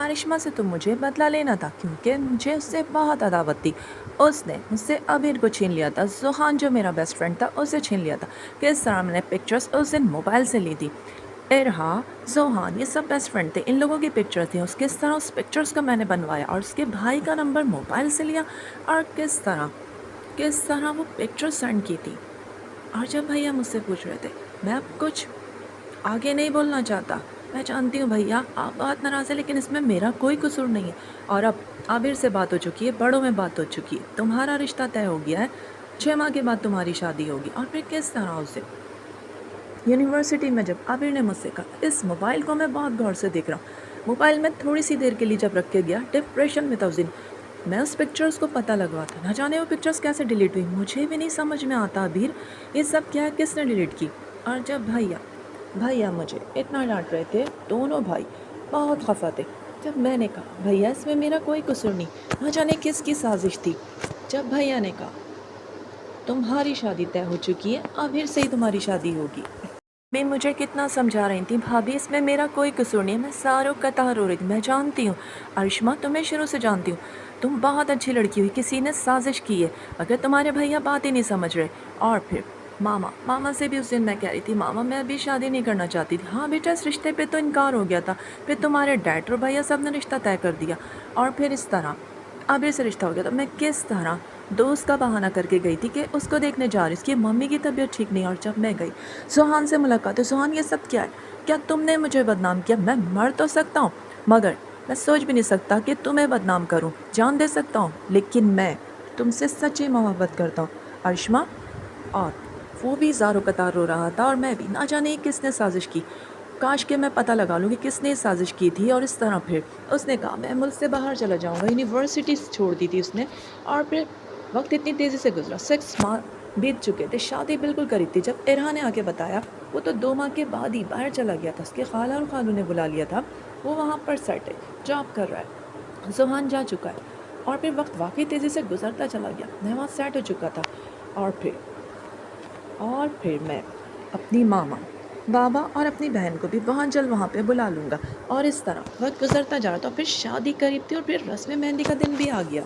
करिश्मा से तो मुझे बदला लेना था क्योंकि मुझे उससे बहुत अदावत थी। उसने मुझसे अबीर को छीन लिया था, ज़ुहान जो मेरा बेस्ट फ्रेंड था उसे छीन लिया था। किस तरह मैंने पिक्चर्स उस दिन मोबाइल से ली थी। इरहा, ज़ुहान ये सब बेस्ट फ्रेंड थे, इन लोगों की पिक्चर थी। उस किस तरह उस पिक्चर्स को मैंने बनवाया और उसके भाई का नंबर मोबाइल से लिया और किस तरह वो पिक्चर सेंड की थी। और जब भैया मुझसे पूछ रहे थे, मैं अब कुछ आगे नहीं बोलना चाहता। मैं जानती हूँ भैया आप बहुत नाराज़ हैं, लेकिन इसमें मेरा कोई कसूर नहीं है। और अब आबिर से बात हो चुकी है, बड़ों में बात हो चुकी है, तुम्हारा रिश्ता तय हो गया है। 6 माह के बाद तुम्हारी शादी होगी। और फिर किस तरह उसे यूनिवर्सिटी में जब आबिर ने मुझसे कहा, इस मोबाइल को मैं बहुत गौर से देख रहा हूँ। मोबाइल में थोड़ी सी देर के लिए जब रख के गया, डिप्रेशन में था उस दिन। मैं उस पिक्चर्स को पता लगवा था, ना जाने वो पिक्चर्स कैसे डिलीट हुई, मुझे भी नहीं समझ में आता आबिर ये सब क्या है, किसने डिलीट की। और जब भैया मुझे इतना डांट रहे थे, दोनों भाई बहुत खफा थे। जब मैंने कहा भैया इसमें मेरा कोई कसूर नहीं, ना जाने किसकी साजिश थी। जब भैया ने कहा तुम्हारी शादी तय हो चुकी है, आबिर से ही तुम्हारी शादी होगी। मैं मुझे कितना समझा रही थी, भाभी इसमें मेरा कोई कसूर नहीं है, मैं सारों कतः रो रही थी। मैं जानती हूँ अरिश्मा, तुम्हें शुरू से जानती हूँ, तुम बहुत अच्छी लड़की हुई, किसी ने साजिश की है, अगर तुम्हारे भैया बात ही नहीं समझ रहे। और फिर मामा से भी उस दिन मैं कह रही थी, मामा मैं अभी शादी नहीं करना चाहती थी। हाँ बेटा, इस रिश्ते पे तो इनकार हो गया था, फिर तुम्हारे डैड और भैया सब ने रिश्ता तय कर दिया और फिर इस तरह आबिर से रिश्ता हो गया। तो मैं किस तरह दोस्त का बहाना करके गई थी कि उसको देखने जा रही, उसकी मम्मी की तबीयत ठीक नहीं। और जब मैं गई ज़ुहान से मुलाकात है, ज़ुहान ये सब क्या है, क्या तुमने मुझे बदनाम किया? मैं मर तो सकता हूँ, मगर मैं सोच भी नहीं सकता कि तुम्हें बदनाम करूँ, जान दे सकता हूँ, लेकिन मैं तुमसे सच्ची मोहब्बत करता हूँ अरिश्मा। और वो भी ज़ारो कतार रो रहा था और मैं भी, ना जाने किसने साजिश की। काश कि मैं पता लगा लूँ कि किसने साजिश की थी। और इस तरह फिर उसने कहा मैं मुल्क से बाहर चला जाऊँगा, यूनिवर्सिटी छोड़ दी थी उसने। और फिर वक्त इतनी तेज़ी से गुजरा, 6 माह बीत चुके थे, शादी बिल्कुल करीब थी। जब इरहा ने आके बताया, वो तो 2 माह के बाद ही बाहर चला गया था, उसके खाला और खालू ने बुला लिया था, वो वहाँ पर सेट है, जॉब कर रहा है, ज़ुहान जा चुका है। और फिर वक्त वाकई तेज़ी से गुजरता चला गया, मैं वहाँ सेट हो चुका था। और फिर मैं अपनी मामा, बाबा और अपनी बहन को भी बहुत जल्द वहाँ पे बुला लूँगा। और इस तरह वक्त गुजरता जा रहा था, फिर शादी करीब थी और फिर रस्म मेहंदी का दिन भी आ गया।